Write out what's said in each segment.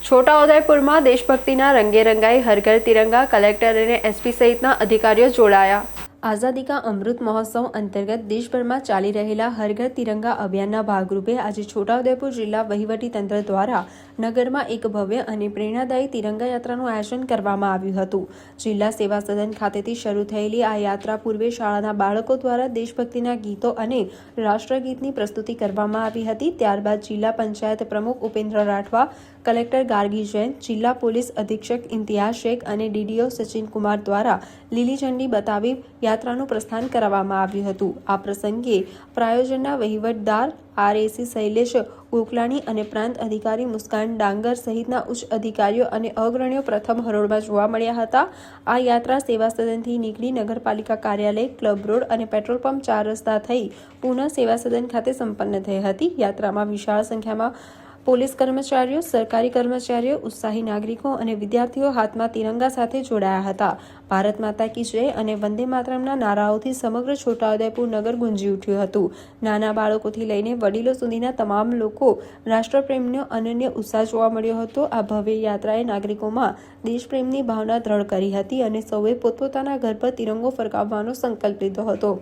છોટાઉદેપુરમાં દેશભક્તિના રંગે રંગાઈ હર ઘર તિરંગા કલેક્ટર અને એસપી સહિતના અધિકારીઓ જોડાયા। આઝાદી કા અમૃત મહોત્સવ અંતર્ગત દેશભરમાં ચાલી રહેલા હર ઘર તિરંગા અભિયાનના ભાગરૂપે આજે છોટાઉદેપુર જિલ્લા વહીવટી તંત્ર દ્વારા નગરમાં એક ભવ્ય અને પ્રેરણાદાયી તિરંગા યાત્રાનું આયોજન કરવામાં આવ્યું હતું। જિલ્લા સેવા સદન ખાતેથી શરૂ થયેલી આ યાત્રા પૂર્વે શાળાના બાળકો દ્વારા દેશભક્તિના ગીતો અને રાષ્ટ્રગીતની પ્રસ્તુતિ કરવામાં આવી હતી। ત્યારબાદ જિલ્લા પંચાયત પ્રમુખ ઉપેન્દ્ર રાઠવા, કલેક્ટર ગાર્ગી જૈન, જિલ્લા પોલીસ અધિક્ષક ઇમ્તિયાઝ શેખ અને ડીડીઓ સચિન કુમાર દ્વારા લીલી ઝંડી બતાવી યાત્રાનું પ્રસ્થાન કરવામાં આવ્યું હતું। આ પ્રસંગે પ્રાયોજનના વહીવટદાર RAC શૈલેષ ગોકલાણી અને પ્રાંત અધિકારી મુસ્કાન ડાંગર સહિતના ઉચ્ચ અધિકારીઓ અને અગ્રણીઓ પ્રથમ હરોળમાં જોવા મળ્યા હતા। આ યાત્રા સેવા સદનથી નીકળી નગરપાલિકા કાર્યાલય, ક્લબ રોડ અને પેટ્રોલ પંપ 4 રસ્તા થઈ પુનઃ સેવા સદન ખાતે સંપન્ન થઈ હતી। યાત્રામાં વિશાળ સંખ્યામાં પોલીસ કર્મચારીઓ, સરકારી કર્મચારીઓ, ઉત્સાહી નાગરિકો અને વિદ્યાર્થીઓ હાથમાં તિરંગા સાથે જોડાયા હતા। ભારત માતા કી જય અને વંદે માતરમના નારાઓથી સમગ્ર છોટાઉદેપુર નગર ગુંજી ઉઠ્યું હતું। નાના બાળકોથી લઈને વડીલો સુધીના તમામ લોકો રાષ્ટ્રપ્રેમનો અનન્ય ઉત્સાહ જોવા મળ્યો હતો। આ ભવ્ય યાત્રાએ નાગરિકોમાં દેશપ્રેમની ભાવના દ્રઢ કરી હતી અને સૌએ પોતપોતાના ઘર પર તિરંગો ફરકાવવાનો સંકલ્પ લીધો હતો।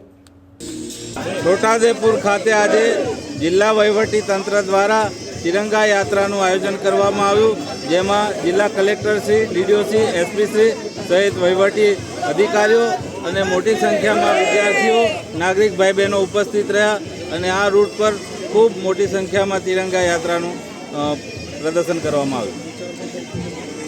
છોટાઉદેપુર ખાતે આજે જિલ્લા વહીવટી તંત્ર દ્વારા તિરંગા યાત્રાનું આયોજન કરવામાં આવ્યું, જેમાં જિલ્લા કલેક્ટરશ્રી, ડીડીઓશ્રી, એસપીશ્રી સહિત વહીવટી અધિકારીઓ અને મોટી સંખ્યામાં વિદ્યાર્થીઓ, નાગરિક ભાઈ બહેનો ઉપસ્થિત રહ્યા અને આ રૂટ પર ખૂબ મોટી સંખ્યામાં તિરંગા યાત્રાનું પ્રદર્શન કરવામાં આવ્યું।